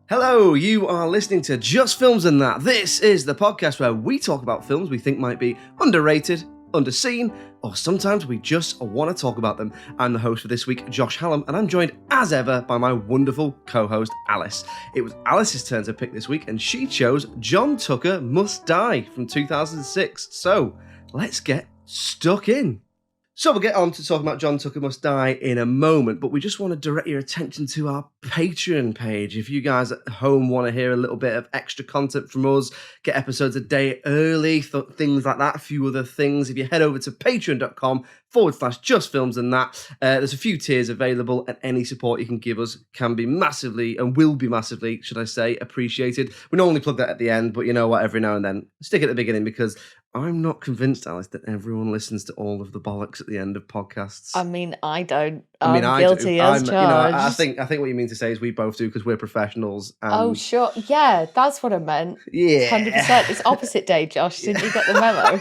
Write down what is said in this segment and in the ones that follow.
Hello, you are listening to Just Films and That. This is the podcast where we talk about films we think might be underrated, underseen, or sometimes we just want to talk about them. I'm the host for this week, Josh Hallam, and I'm joined as ever by my wonderful co-host, Alice. It was Alice's turn to pick this week, and she chose John Tucker Must Die from 2006. So, let's get stuck in. So we'll get on to talking about John Tucker Must Die in a moment, but we just want to direct your attention to our Patreon page. If you guys at home want to hear a little bit of extra content from us, get episodes a day early, things like that, a few other things, if you head over to patreon.com/justfilms and that, there's a few tiers available, and any support you can give us can be massively, and will be massively, should I say, appreciated. We normally plug that at the end, but you know what, every now and then, stick it at the beginning, because I'm not convinced, Alice, that everyone listens to all of the bollocks at the end of podcasts. I mean, I don't. I'm guilty as charged. I think what you mean to say is we both do because we're professionals. And... Oh, sure. Yeah, that's what I meant. Yeah. 100%. It's opposite day, Josh. Didn't you get the memo?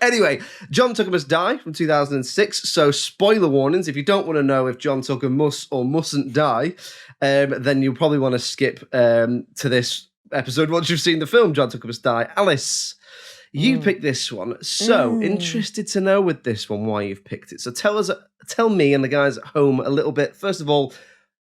Anyway, John Tucker Must Die from 2006. So, spoiler warnings. If you don't want to know if John Tucker must or mustn't die, then you'll probably want to skip to this episode once you've seen the film John Tucker Must Die. Alice, you picked this one. So, interested to know with this one why you've picked it. So tell me and the guys at home a little bit, first of all,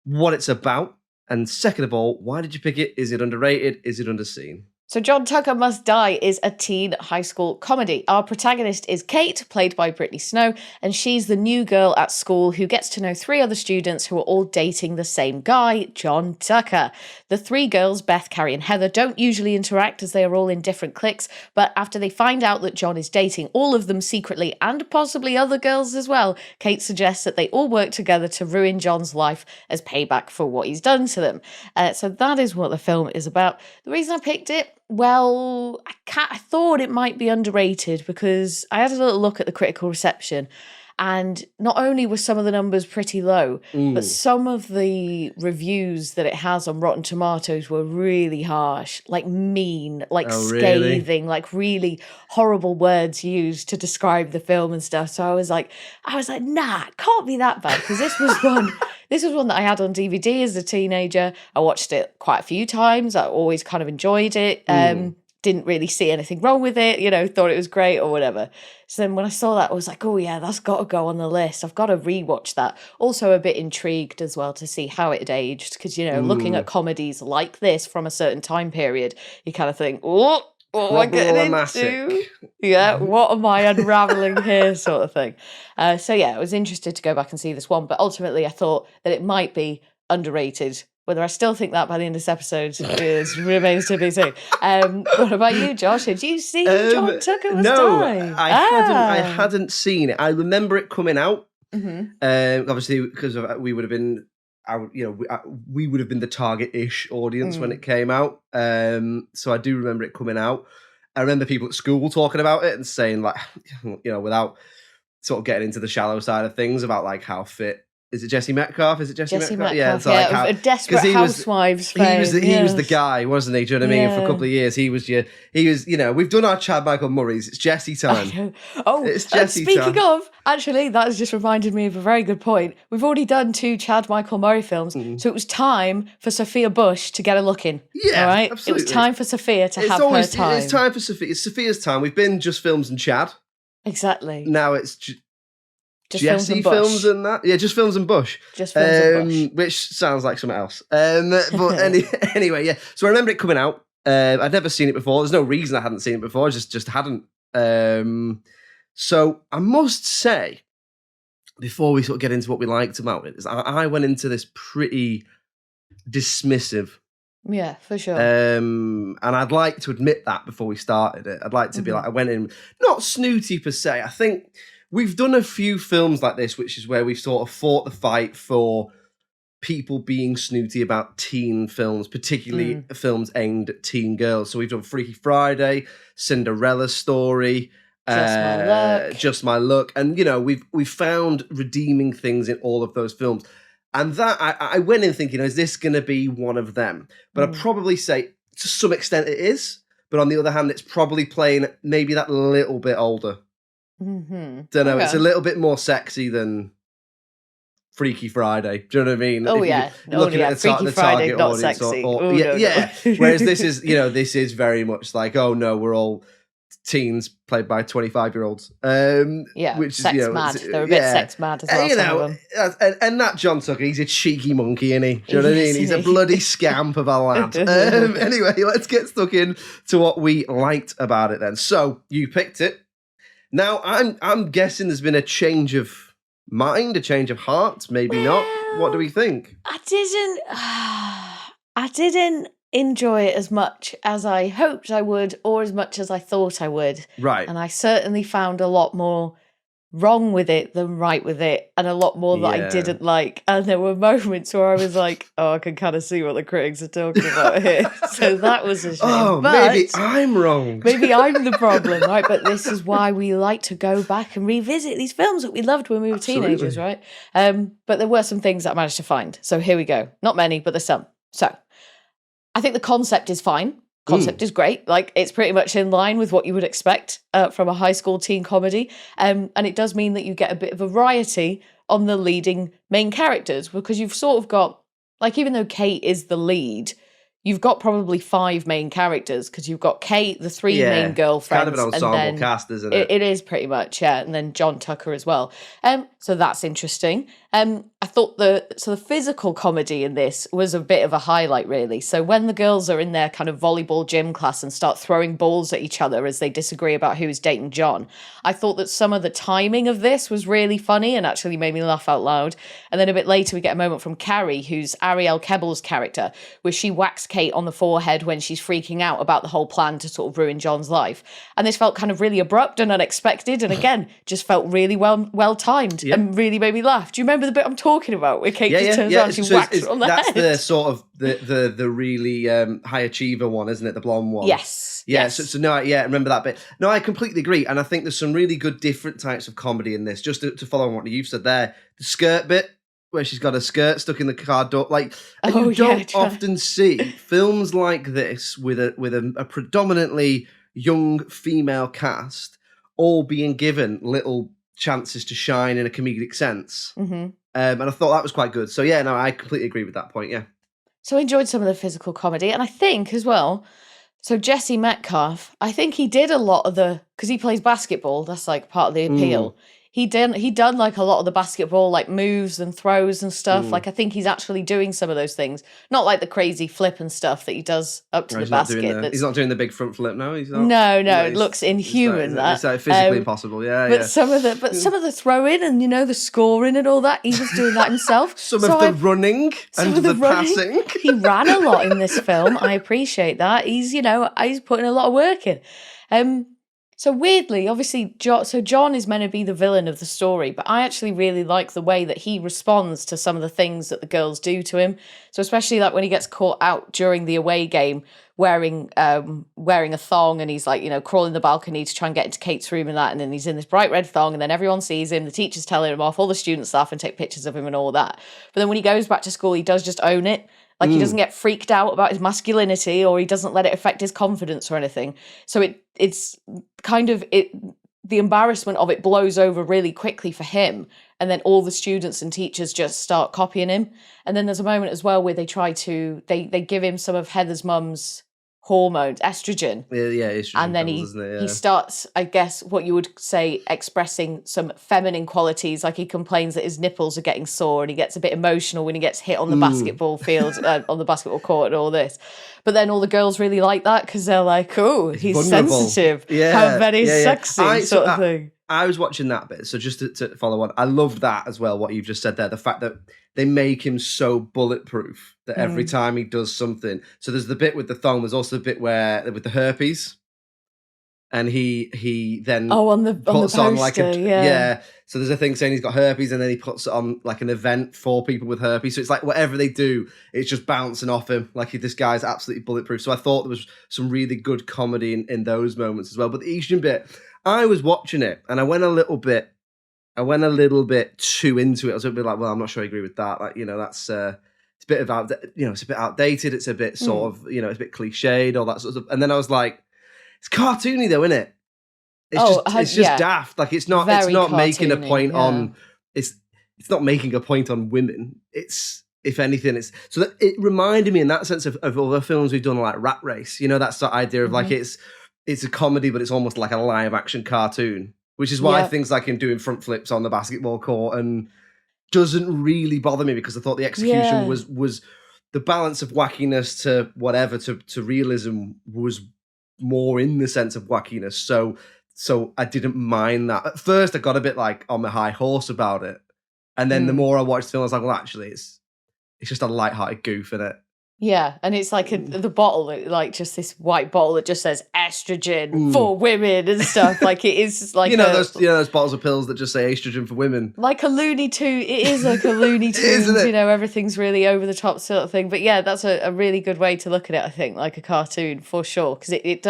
what it's about. And second of all, why did you pick it? Is it underrated? Is it underseen? So John Tucker Must Die is a teen high school comedy. Our protagonist is Kate, played by Brittany Snow, and she's the new girl at school who gets to know three other students who are all dating the same guy, John Tucker. The three girls, Beth, Carrie, and Heather, don't usually interact as they are all in different cliques, but after they find out that John is dating all of them secretly, and possibly other girls as well, Kate suggests that they all work together to ruin John's life as payback for what he's done to them. So that is what the film is about. The reason I picked it, well, I thought it might be underrated because I had a little look at the critical reception, and not only were some of the numbers pretty low, but some of the reviews that it has on Rotten Tomatoes were really harsh, like mean, like scathing, like really horrible words used to describe the film and stuff. So I was like, nah, it can't be that bad, because this was one. This was one that I had on DVD as a teenager. I watched it quite a few times. I always kind of enjoyed it. Didn't really see anything wrong with it, thought it was great or whatever. So then when I saw that, I was like, oh yeah, that's got to go on the list. I've got to rewatch that. Also a bit intrigued as well to see how it had aged, because, looking at comedies like this from a certain time period, you kind of think, what am I getting into? Yeah, what am I unraveling here, sort of thing. So yeah, I was interested to go back and see this one, but ultimately I thought that it might be underrated. Whether I still think that by the end of this episode remains to be seen. What about you, Josh? Had you seen John Tucker Must Die? No, I hadn't seen it. I remember it coming out. Obviously, because we would have been, we would have been the target-ish audience when it came out. So I do remember it coming out. I remember people at school talking about it and saying, like, without sort of getting into the shallow side of things, about like how fit. Is it Jesse Metcalf? Metcalf? Yeah, it's like a Desperate Housewives fame. He was the guy, wasn't he? Do you know what I mean? For a couple of years, he was, we've done our Chad Michael Murrays. It's Jesse time. Oh, it's Jesse speaking time. Of, actually, that has just reminded me of a very good point. We've already done 2 Chad Michael Murray films, so it was time for Sophia Bush to get a look in. Yeah, all right? Absolutely. It was time for Sophia to have her time. It's time for Sophia. It's Sophia's time. We've been Just Films and Chad. Exactly. Now it's... Just Jesse films and that? Yeah, Just Films and Bush. Just Films and Bush. Which sounds like something else. But anyway, yeah. So I remember it coming out. I'd never seen it before. There's no reason I hadn't seen it before. I just hadn't. So I must say, before we sort of get into what we liked about it, is I went into this pretty dismissive. Yeah, for sure. And I'd like to admit that before we started it. I'd like to be like, I went in, not snooty per se. I think... We've done a few films like this, which is where we've sort of fought the fight for people being snooty about teen films, particularly films aimed at teen girls. So we've done Freaky Friday, Cinderella Story, Just My Luck. And, we've found redeeming things in all of those films. And that, I went in thinking, is this going to be one of them? But I'd probably say, to some extent it is. But on the other hand, it's probably playing maybe that little bit older. Don't know. Okay. It's a little bit more sexy than Freaky Friday. Do you know what I mean? Oh, If you- yeah. looking at Freaky the Friday, target not audience, sexy. or Oh, yeah, no, yeah. no. Whereas this is, this is very much like, oh no, we're all teens played by 25-year-olds. Yeah, Which is, sex mad. They're a bit sex mad as well, some of them. and that John Tucker, he's a cheeky monkey, isn't he? Do you know what I Yes, mean? He's a isn't he? bloody scamp of a lad. Anyway, let's get stuck in to what we liked about it then. So you picked it. Now I'm guessing there's been a change of mind, a change of heart, maybe not. What do we think? I didn't enjoy it as much as I hoped I would, or as much as I thought I would. Right. And I certainly found a lot more wrong with it than right with it, and a lot more that I Yeah. didn't like. And there were moments where I was like, oh, I can kind of see what the critics are talking about here. So that was a shame. Oh, But maybe I'm wrong. maybe I'm the problem, right? But this is why we like to go back and revisit these films that we loved when we were teenagers, right? But there were some things that I managed to find. So here we go. Not many, but there's some. So I think the concept is fine. Concept is great. Like, it's pretty much in line with what you would expect from a high school teen comedy. And it does mean that you get a bit of variety on the leading main characters, because you've sort of got, like, even though Kate is the lead, you've got probably 5 main characters, because you've got Kate, the 3 main girlfriends. Kind of an ensemble cast, isn't it? It is pretty much, yeah. And then John Tucker as well. So that's interesting. I thought the physical comedy in this was a bit of a highlight, really. So when the girls are in their kind of volleyball gym class and start throwing balls at each other as they disagree about who is dating John, I thought that some of the timing of this was really funny and actually made me laugh out loud. And then a bit later, we get a moment from Carrie, who's Ariel Kebbel's character, where she whacks Kate on the forehead when she's freaking out about the whole plan to sort of ruin John's life. And this felt kind of really abrupt and unexpected, and again, just felt really well timed and really made me laugh. Do you remember the bit I'm talking about where Kate just turns around and she whacks her on the head? That's the sort of the really high achiever one, isn't it? The blonde one. Yes. Yeah. Yes. So no, I remember that bit. No, I completely agree, and I think there's some really good different types of comedy in this. Just to follow on what you've said there, the skirt bit where she's got a skirt stuck in the car door, like, and you don't often see films like this with a predominantly young female cast all being given little chances to shine in a comedic sense. And I thought that was quite good. So yeah, no, I completely agree with that point. Yeah. So I enjoyed some of the physical comedy, and I think as well. So Jesse Metcalfe, I think he did a lot of because he plays basketball. That's like part of the appeal. He done like a lot of the basketball like moves and throws and stuff. Like, I think he's actually doing some of those things, not like the crazy flip and stuff that he does up to the basket. He's not doing the big front flip. No, he's not. No, it looks inhuman. It's physically impossible. Yeah, but some of the throwing and the scoring and all that, he was doing that himself. Some of the running and the passing. He ran a lot in this film. I appreciate that. He's putting a lot of work in. So weirdly, obviously, John is meant to be the villain of the story, but I actually really like the way that he responds to some of the things that the girls do to him. So especially like when he gets caught out during the away game wearing a thong, and he's like, crawling the balcony to try and get into Kate's room and that, and then he's in this bright red thong, and then everyone sees him, the teacher's telling him off, all the students laugh and take pictures of him and all that. But then when he goes back to school, he does just own it. Like, he doesn't get freaked out about his masculinity, or he doesn't let it affect his confidence or anything. So it's kind of the embarrassment of it blows over really quickly for him. And then all the students and teachers just start copying him. And then there's a moment as well where they give him some of Heather's mum's hormones, estrogen. Yeah, estrogen. And then he starts, I guess, what you would say, expressing some feminine qualities. Like, he complains that his nipples are getting sore, and he gets a bit emotional when he gets hit on the basketball field, on the basketball court and all this. But then all the girls really like that, because they're like, oh, he's vulnerable. Sensitive. Yeah. How very sexy sort of thing. I was watching that bit, so just to follow on, I loved that as well, what you've just said there, the fact that they make him so bulletproof that every time he does something. So there's the bit with the thong, there's also the bit with the herpes, and he then puts on like so there's a thing saying he's got herpes, and then he puts it on like an event for people with herpes. So it's like whatever they do, it's just bouncing off him. Like, this guy's absolutely bulletproof. So I thought there was some really good comedy in those moments as well. But the Asian bit, I was watching it and I went a little bit too into it. I was a bit like, well, I'm not sure I agree with that. Like, that's it's a bit it's a bit outdated. It's a bit sort of, it's a bit cliched, all that sort of stuff. And then I was like, it's cartoony though, isn't it? It's just daft. Like, it's not making a point on it's not making a point on women. It's, if anything, it's so that it reminded me in that sense of other films we've done, like Rat Race. You know, that's the idea of like it's a comedy, but it's almost like a live action cartoon, which is why things like him doing front flips on the basketball court and doesn't really bother me, because I thought the execution was the balance of wackiness to whatever to realism was more in the sense of wackiness. So I didn't mind that. At first, I got a bit like on my high horse about it. And then the more I watched the film, I was like, well, actually, it's just a lighthearted goof in it. Yeah, and it's like the bottle, like just this white bottle that just says estrogen for women and stuff. Like it is like those bottles of pills that just say estrogen for women. Like a Looney Tune. It is like a Looney Tunes, everything's really over the top sort of thing. But yeah, that's a really good way to look at it, I think, like a cartoon for sure. Because it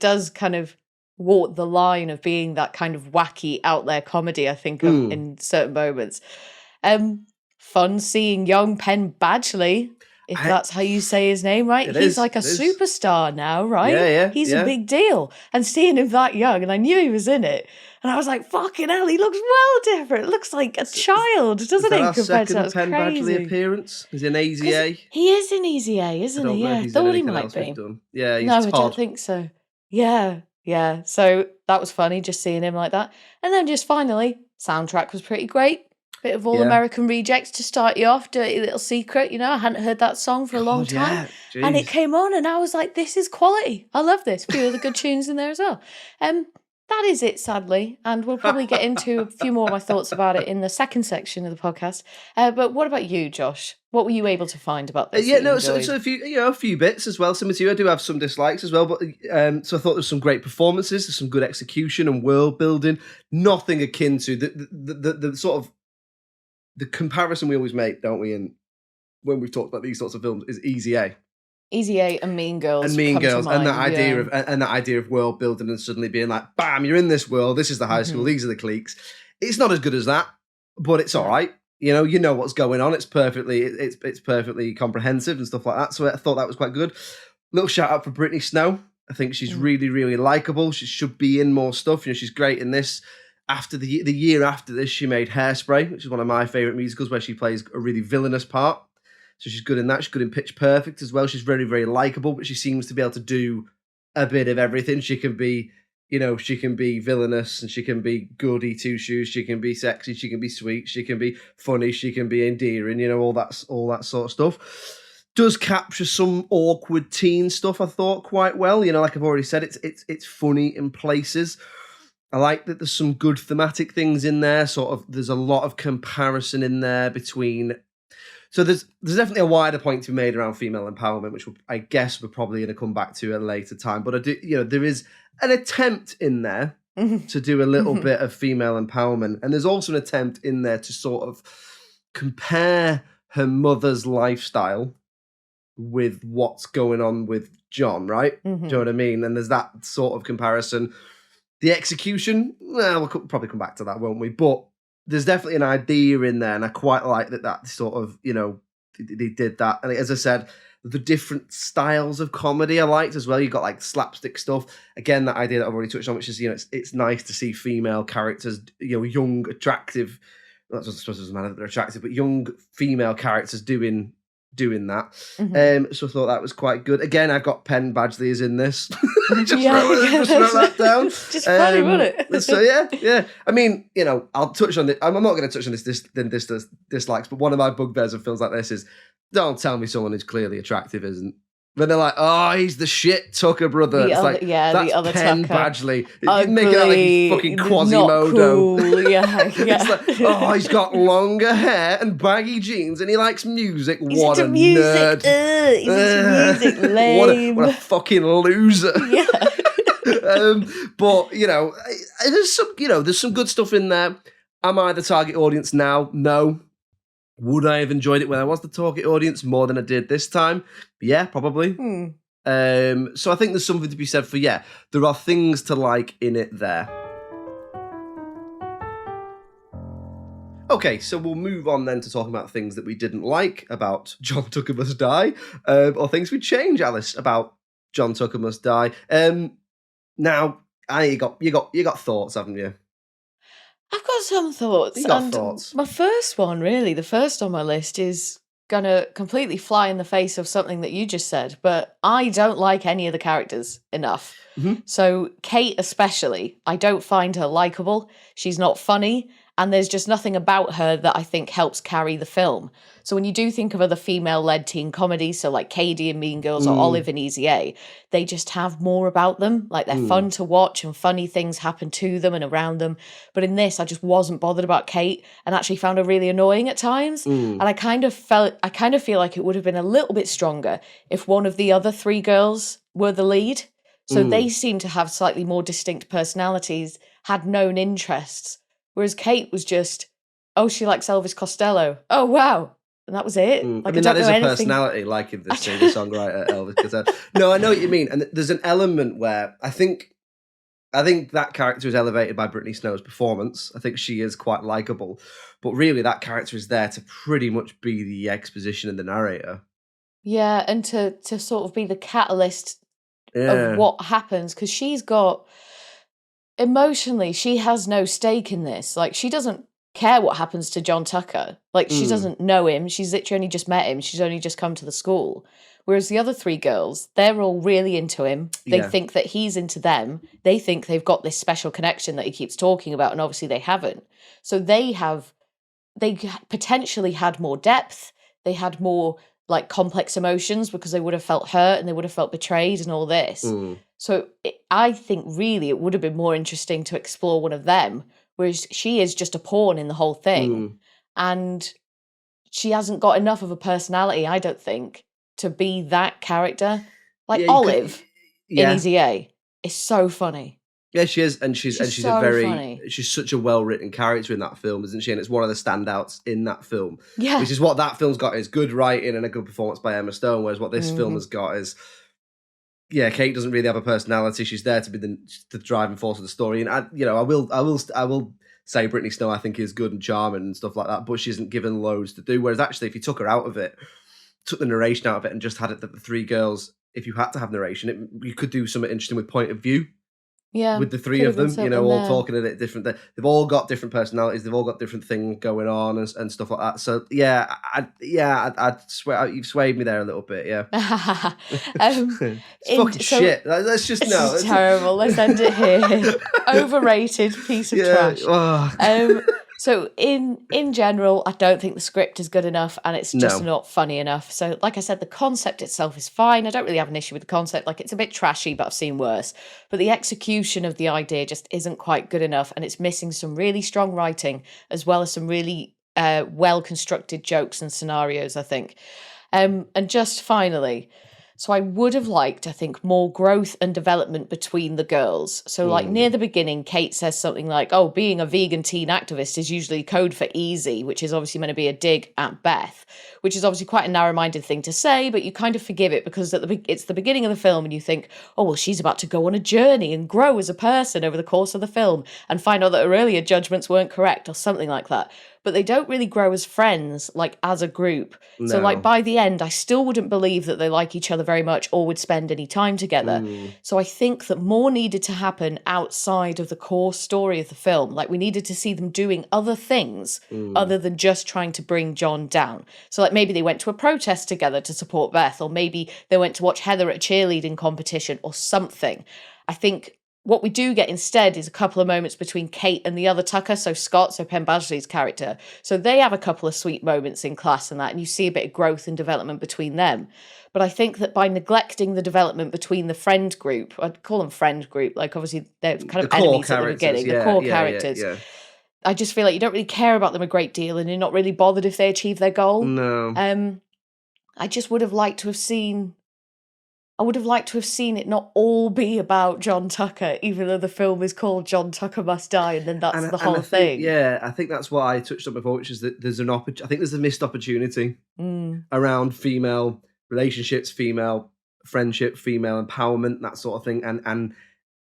does kind of walk the line of being that kind of wacky out there comedy, I think, in certain moments. Fun seeing young Penn Badgley, if that's how you say his name, right? He's like a superstar now, right? Yeah. He's a big deal. And seeing him that young, and I knew he was in it, and I was like, fucking hell, he looks well different. It looks like a child, doesn't he? Compared to that Penn Badgley appearance? He's in Easy A. He is in Easy A, isn't he? Yeah, thought he might be. Yeah, he's No, Todd. I don't think so. Yeah. So that was funny, just seeing him like that. And then just finally, soundtrack was pretty great. Bit of All American Rejects to start you off. Dirty Little Secret, I hadn't heard that song for a long time. And it came on and I was like, this is quality. I love this. A few other good tunes in there as well. That is it, sadly. And we'll probably get into a few more of my thoughts about it in the second section of the podcast. But what about you, Josh? What were you able to find about this? So a few bits as well. Similar to you, I do have some dislikes as well. But so I thought there's some great performances, there's some good execution and world building. Nothing akin to the sort of the comparison we always make, don't we? And when we've talked about these sorts of films, is Easy A. Easy A and Mean Girls. And that idea of world building and suddenly being like, bam, you're in this world. This is the high school. These are the cliques. It's not as good as that, but it's all right. You know what's going on. It's perfectly comprehensive and stuff like that. So I thought that was quite good. Little shout out for Brittany Snow. I think she's really, really likable. She should be in more stuff. She's great in this. After the year after this, she made Hairspray, which is one of my favourite musicals, where she plays a really villainous part. So she's good in that. She's good in Pitch Perfect as well. She's very, very likable, but she seems to be able to do a bit of everything. She can be, she can be villainous and she can be goody two shoes. She can be sexy. She can be sweet. She can be funny. She can be endearing. All that sort of stuff. Does capture some awkward teen stuff, I thought, quite well. Like I've already said, it's funny in places. I like that there's some good thematic things in there. There's a lot of comparison in there between. So there's definitely a wider point to be made around female empowerment, which I guess we're probably going to come back to at a later time. But I do, there is an attempt in there to do a little bit of female empowerment, and there's also an attempt in there to sort of compare her mother's lifestyle with what's going on with John, right? Do you know what I mean? And there's that sort of comparison. The execution, we'll probably come back to that, won't we? But there's definitely an idea in there, and I quite like that sort of, they did that. And as I said, the different styles of comedy I liked as well. You got like slapstick stuff. Again, that idea that I've already touched on, which is, it's nice to see female characters, young, attractive, not just supposed to matter that they're attractive, but young female characters doing that. So I thought that was quite good. Again, I've got Penn Badgley is in this. just wrote that down. Just funny, wasn't it? So yeah. I mean, I'll touch on it. I'm not going to touch on this dislikes, but one of my bugbears of films like this is, don't tell me someone who's clearly attractive isn't. When they're like, oh, he's the shit Tucker brother. It's like, that's the other Penn Tucker. Badgley. You make it out like he's fucking Quasimodo. Cool. Yeah. It's like, oh, he's got longer hair and baggy jeans and he likes music. What a nerd. He's into music, lame. What a fucking loser. Yeah. But, there's some good stuff in there. Am I the target audience now? No. Would I have enjoyed it when I was the target audience more than I did this time? Yeah, probably. So I think there's something to be said for, there are things to like in it there. Okay, so we'll move on then to talking about things that we didn't like about John Tucker Must Die, or things we'd change, Alice, about John Tucker Must Die. Now, you got thoughts, haven't you? I've got some thoughts. You got And thoughts? my first one, really, the first on my list is going to completely fly in the face of something that you just said, but I don't like any of the characters enough. Mhm. So, Kate, especially, I don't find her likable. She's not funny. And there's just nothing about her that I think helps carry the film. So when you do think of other female-led teen comedies, so like Katie and Mean Girls or Olive and Easy A, they just have more about them. Like they're fun to watch and funny things happen to them and around them. But in this, I just wasn't bothered about Kate and actually found her really annoying at times. And I kind of feel like it would have been a little bit stronger if one of the other three girls were the lead. So they seem to have slightly more distinct personalities, had known interests. Whereas Kate was just, oh, she likes Elvis Costello. Oh, wow. And that was it. I mean, that is a personality, like in the singer-songwriter Elvis Costello. No, I know what you mean. And there's an element where I think that character is elevated by Brittany Snow's performance. I think she is quite likable. But really, that character is there to pretty much be the exposition and the narrator. Yeah, and to sort of be the catalyst of what happens. Because she's got... Emotionally, she has no stake in this. Like, she doesn't care what happens to John Tucker. Like, she doesn't know him. She's literally only just met him. She's only just come to the school. Whereas the other three girls, they're all really into him. They think that he's into them. They think they've got this special connection that he keeps talking about, and obviously they haven't. So they potentially had more depth. They had more, like, complex emotions because they would have felt hurt and they would have felt betrayed and all this. So I think really it would have been more interesting to explore one of them, whereas she is just a pawn in the whole thing. And she hasn't got enough of a personality, I don't think, to be that character. Like Olive in Easy A is so funny. Yeah, she is, and she's so a very funny. She's such a well-written character in that film, isn't she? And it's one of the standouts in that film. Yeah. Which is what that film's got, is good writing and a good performance by Emma Stone, whereas what this film has got is, Kate doesn't really have a personality. She's there to be the driving force of the story. And I will say Brittany Snow, I think, is good and charming and stuff like that, but she isn't given loads to do. Whereas actually, if you took her out of it, took the narration out of it, and just had it that the three girls, if you had to have narration, you could do something interesting with point of view. Yeah, with the three of them, all talking at it different. They've all got different personalities. They've all got different things going on and stuff like that. So I'd swear you've swayed me there a little bit. Yeah, it's fucking shit. Let's just know. It's terrible. Let's end it here. Overrated piece of trash. Oh. So in general, I don't think the script is good enough and it's just not funny enough. So like I said, the concept itself is fine. I don't really have an issue with the concept. Like, it's a bit trashy, but I've seen worse. But the execution of the idea just isn't quite good enough, and it's missing some really strong writing as well as some really well-constructed jokes and scenarios, I think. And just finally... So I would have liked, I think, more growth and development between the girls. So like near the beginning, Kate says something like, oh, being a vegan teen activist is usually code for easy, which is obviously meant to be a dig at Beth, which is obviously quite a narrow-minded thing to say, but you kind of forgive it because it's the beginning of the film and you think, oh, well, she's about to go on a journey and grow as a person over the course of the film and find out that her earlier judgments weren't correct or something like that. But they don't really grow as friends, like as a group. No. So like by the end, I still wouldn't believe that they like each other very much or would spend any time together. So I think that more needed to happen outside of the core story of the film. Like, we needed to see them doing other things other than just trying to bring John down. So like maybe they went to a protest together to support Beth, or maybe they went to watch Heather at a cheerleading competition or something. I think what we do get instead is a couple of moments between Kate and the other Tucker, so Scott, so Penn Badgley's character. So they have a couple of sweet moments in class and that, and you see a bit of growth and development between them. But I think that by neglecting the development between the friend group, I'd call them friend group, like obviously they're kind of enemies at the beginning, the core characters. Yeah. I just feel like you don't really care about them a great deal and you're not really bothered if they achieve their goal. No. I just would have liked to have seen... I would have liked to have seen it not all be about John Tucker, even though the film is called John Tucker Must Die, and then that's the whole thing. Yeah, I think that's what I touched on before, which is that there's I think there's a missed opportunity around female relationships, female friendship, female empowerment, that sort of thing, and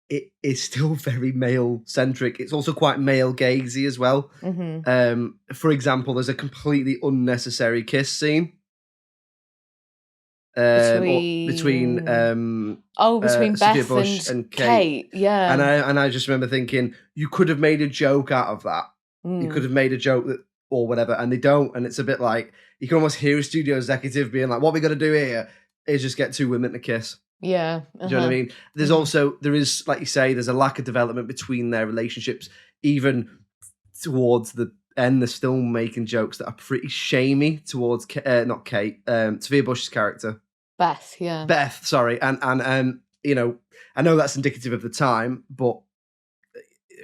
it is still very male centric. It's also quite male gazy as well. For example, there's a completely unnecessary kiss scene. between Sophia Beth Bush and Kate. Yeah, And I just remember thinking, you could have made a joke out of that. You could have made a joke that or whatever, and they don't. And it's a bit like you can almost hear a studio executive being like, "What we got to do here is just get two women to kiss." Yeah, Do you know what I mean? There is, like you say, there's a lack of development between their relationships. Even towards the end, they're still making jokes that are pretty shamey towards not Kate, Sophia Bush's character, Beth. Sorry, and you know, I know that's indicative of the time, but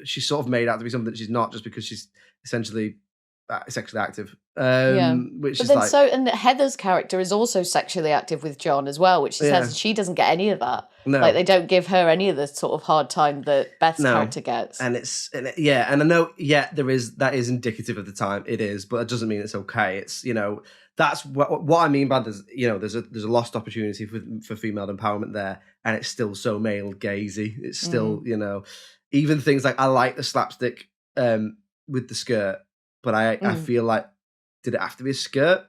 she's sort of made out to be something that she's not, just because she's essentially sexually active. Which but is then like, and Heather's character is also sexually active with John as well, which she says she doesn't get any of that. No. Like they don't give her any of the sort of hard time that Beth's character gets. And and I know, that is indicative of the time. It is, but it doesn't mean it's okay. It's, you know, that's what I mean by there's a lost opportunity for female empowerment there, and it's still so male gazy. It's still, you know, even things like, I like the slapstick with the skirt, but I feel like, did it have to be a skirt?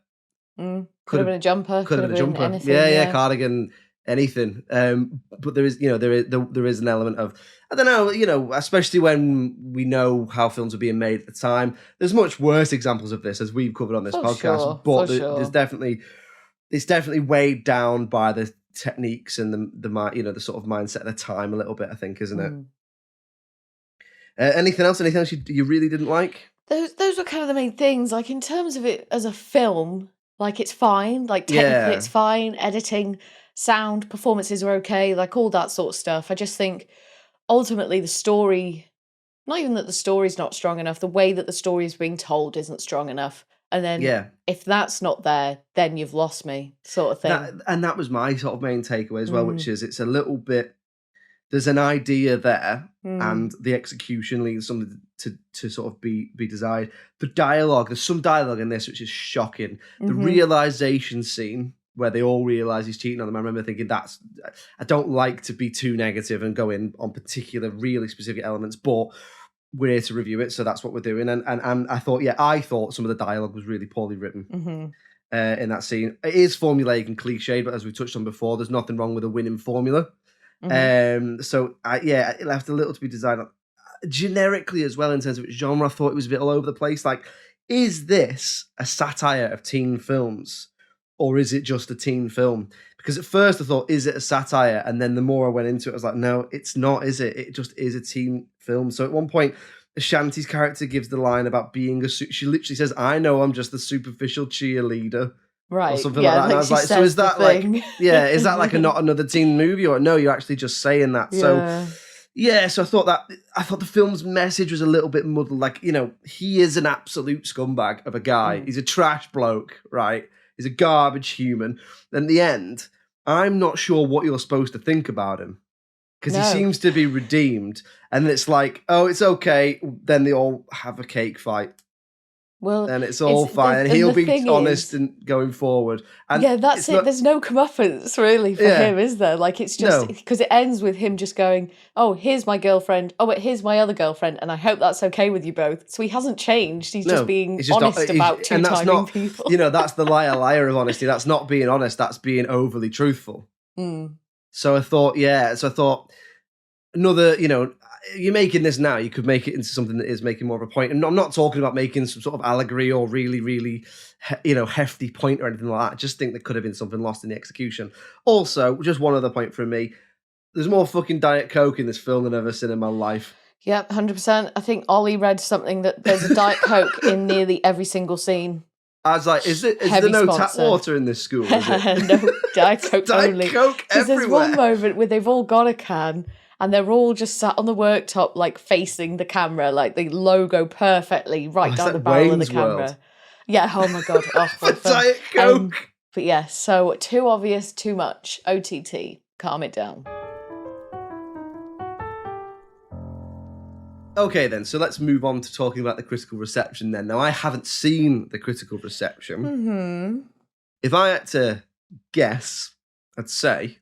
Could have been a jumper. Could have been a jumper. Anything, yeah, cardigan, anything. But there is, you know, there is an element of, I don't know, you know, especially when we know how films are being made at the time. There's much worse examples of this, as we've covered on this podcast. But there's definitely, it's definitely weighed down by the techniques and the you know, the sort of mindset of the time a little bit, I think, isn't it? Anything else you really didn't like? Those were kind of the main things. Like, in terms of it as a film, like, it's fine. Like, technically it's fine. Editing, sound, performances are okay. Like, all that sort of stuff. I just think ultimately the story, not even that the story's not strong enough, the way that the story is being told isn't strong enough. And then if that's not there, then you've lost me, sort of thing. That was my sort of main takeaway as well, which is, it's a little bit, there's an idea there, and the execution leaves something to sort of be desired. The dialogue, there's some dialogue in this which is shocking. The realization scene where they all realize he's cheating on them, I remember thinking, I don't like to be too negative and go in on particular, really specific elements, but we're here to review it, so that's what we're doing. And I thought some of the dialogue was really poorly written. In that scene. It is formulaic and cliched, but as we touched on before, there's nothing wrong with a winning formula. So it left a little to be desired. Generically as well, in terms of its genre, I thought it was a bit all over the place. Like, is this a satire of teen films, or is it just a teen film? Because at first I thought, is it a satire? And then the more I went into it, I was like, no, it's not, is it? It just is a teen film. So at one point, Ashanti's character gives the line about being she literally says, I know I'm just the superficial cheerleader. Right. Or something like that. And I was like, so is that like, is that like not another teen movie? Or no, you're actually just saying that. So so I thought the film's message was a little bit muddled. Like, you know, he is an absolute scumbag of a guy. He's a trash bloke, right? He's a garbage human. In the end, I'm not sure what you're supposed to think about him. Because he seems to be redeemed. And it's like, oh, it's okay. Then they all have a cake fight. Well, and it's all fine, and he'll be honest and going forward. And that's it. There's no comeuppance really for him, is there? Like, it's just because it ends with him just going, "Oh, here's my girlfriend. Oh, but here's my other girlfriend, and I hope that's okay with you both." So he hasn't changed. He's just being honest about two-timing people. You know, that's the liar of honesty. That's not being honest. That's being overly truthful. So I thought, another, you know, you're making this now, you could make it into something that is making more of a point. And I'm not talking about making some sort of allegory or really, really, hefty point or anything like that. I just think there could have been something lost in the execution. Also, just one other point from me. There's more fucking Diet Coke in this film than I've ever seen in my life. Yep, 100%. I think Ollie read something that there's a Diet Coke in nearly every single scene. I was like, is there no tap water in this school? Is it? No, Diet Coke only. Diet Coke everywhere. There's one moment where they've all got a can, and they're all just sat on the worktop, like facing the camera, like the logo perfectly right down the barrel of the camera. World. Yeah, oh my God. Diet Coke. But yeah, so too obvious, too much. OTT, calm it down. Okay then, so let's move on to talking about the critical reception then. Now, I haven't seen the critical reception. If I had to guess, I'd say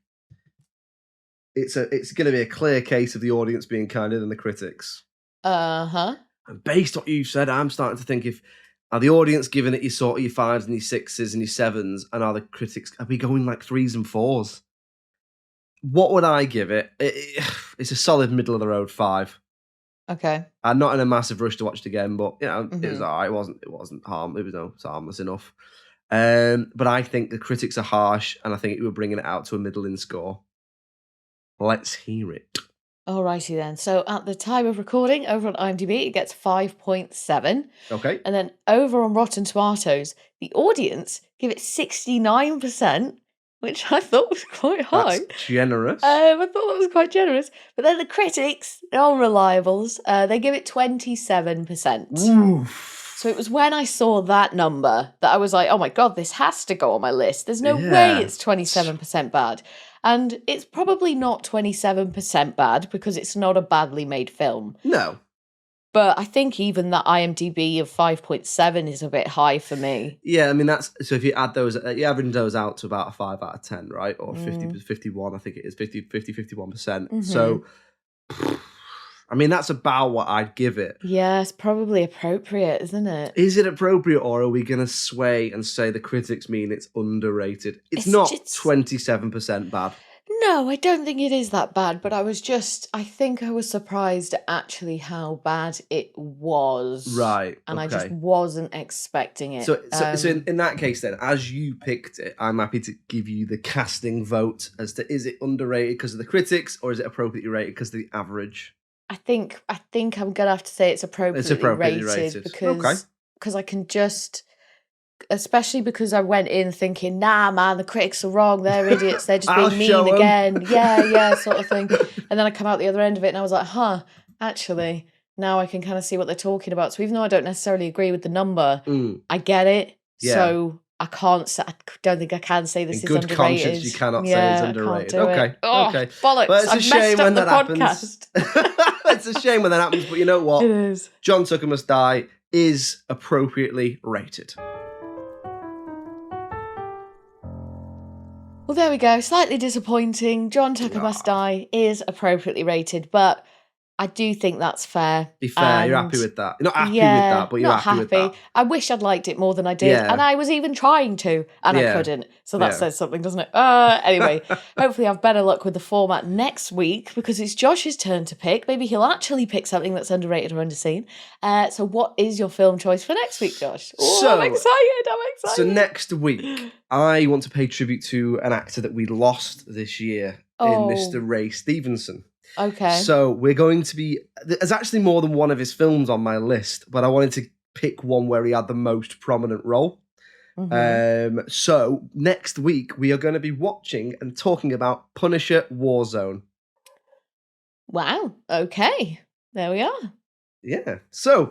it's going to be a clear case of the audience being kinder than the critics. And based on what you've said, I'm starting to think if Are the audience giving it your sort of your 5s and your 6s and your 7s? And are the critics, are we going like 3s and 4s? What would I give it? It's a solid middle of the road 5. Okay. I'm not in a massive rush to watch it again, but you know, Mm-hmm. it was alright. It wasn't harmless enough. But I think the critics are harsh, and I think it were bringing it out to a middling score. Let's hear it. Alrighty then. So at the time of recording, over on IMDb, it gets 5.7. Okay. And then over on Rotten Tomatoes, the audience give it 69%, which I thought was quite high. That's generous. I thought that was quite generous. But then the critics, they're all reliables, they give it 27%. Oof. So it was when I saw that number that I was like, oh my God, this has to go on my list. There's no Yeah. way it's 27% bad. And it's probably not 27% bad because it's not a badly made film. No. But I think even that IMDb of 5.7 is a bit high for me. Yeah, I mean, that's so if you add those, you average those out to about a 5 out of 10, right? Or 50, 51, I think it is 51%. So, I mean, that's about what I'd give it. Yeah, it's probably appropriate, isn't it? Is it appropriate, or are we going to sway and say the critics mean it's underrated? It's not 27% bad. No, I don't think it is that bad, but I think I was surprised at actually how bad it was. Right. And okay. I just wasn't expecting it. So in that case then, as you picked it, I'm happy to give you the casting vote as to is it underrated because of the critics or is it appropriately rated because of the average? I think I'm gonna have to say it's appropriately rated because I can just, especially because I went in thinking, nah, man, the critics are wrong, they're idiots, they're just being mean again, yeah, sort of thing. And then I come out the other end of it and I was like, actually, now I can kind of see what they're talking about. So even though I don't necessarily agree with the number, I get it. Yeah. So I don't think I can say this is underrated. In good conscience, you cannot say it's underrated. Okay. Okay. Bollocks. Well, it's a shame when that happens. Podcast. It's a shame when that happens, but you know what? It is. John Tucker Must Die is appropriately rated. Well, there we go. Slightly disappointing. John Tucker Must Die is appropriately rated, but I do think that's fair. Be fair, you're happy with that. You're not happy with that, but you're happy with that. I wish I'd liked it more than I did, and I was even trying to, and I couldn't. So that says something, doesn't it? Anyway, hopefully I have better luck with the format next week, because it's Josh's turn to pick. Maybe he'll actually pick something that's underrated or underseen. So what is your film choice for next week, Josh? I'm excited. So next week, I want to pay tribute to an actor that we lost this year in Mr. Ray Stevenson. Okay. So we're going to be... There's actually more than one of his films on my list, but I wanted to pick one where he had the most prominent role. Mm-hmm. So next week, we are going to be watching and talking about Punisher Warzone. Wow. Okay. There we are. Yeah. So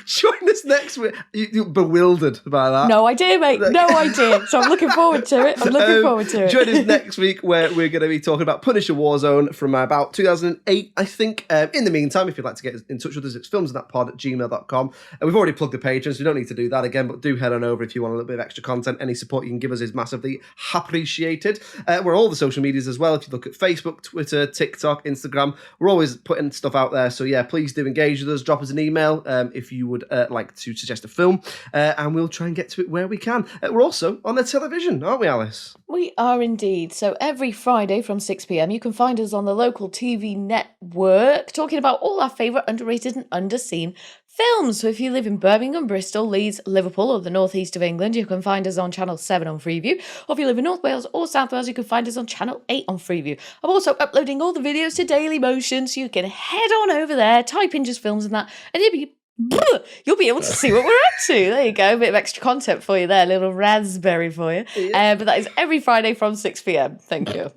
join us next week. You're bewildered by that. No idea, mate. No idea. So I'm looking forward to it. Join us next week where we're going to be talking about Punisher Warzone from about 2008, I think. In the meantime, if you'd like to get in touch with us, it's filmsandthatpod@gmail.com. We've already plugged the patrons, so we don't need to do that again, but do head on over if you want a little bit of extra content. Any support you can give us is massively appreciated. We're all the social medias as well. If you look at Facebook, Twitter, TikTok, Instagram, we're always putting stuff out there. So yeah, please do engage with us, drop us an email if you would like to suggest a film, and we'll try and get to it where we can. We're also on the television, aren't we, Alice? We are indeed. So every Friday from 6 p.m, you can find us on the local TV network talking about all our favourite underrated and underseen films. So if you live in Birmingham, Bristol, Leeds, Liverpool, or the northeast of England, you can find us on Channel 7 on Freeview. Or if you live in North Wales or South Wales, you can find us on Channel 8 on Freeview. I'm also uploading all the videos to Daily Motion, so you can head on over there, type in just films and that, and you'll be able to see what we're up to. There you go, a bit of extra content for you there, a little raspberry for you. But that is every Friday from 6 p.m. Thank you.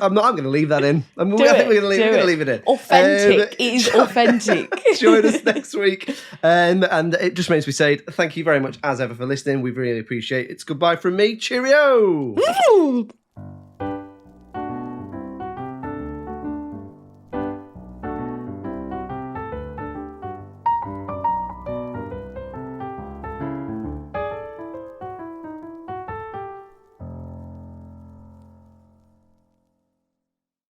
I'm going to leave that in. I think we're going to leave it in. Authentic. It is authentic. Join us next week. And it just makes me say thank you very much as ever for listening. We really appreciate it. It's goodbye from me. Cheerio.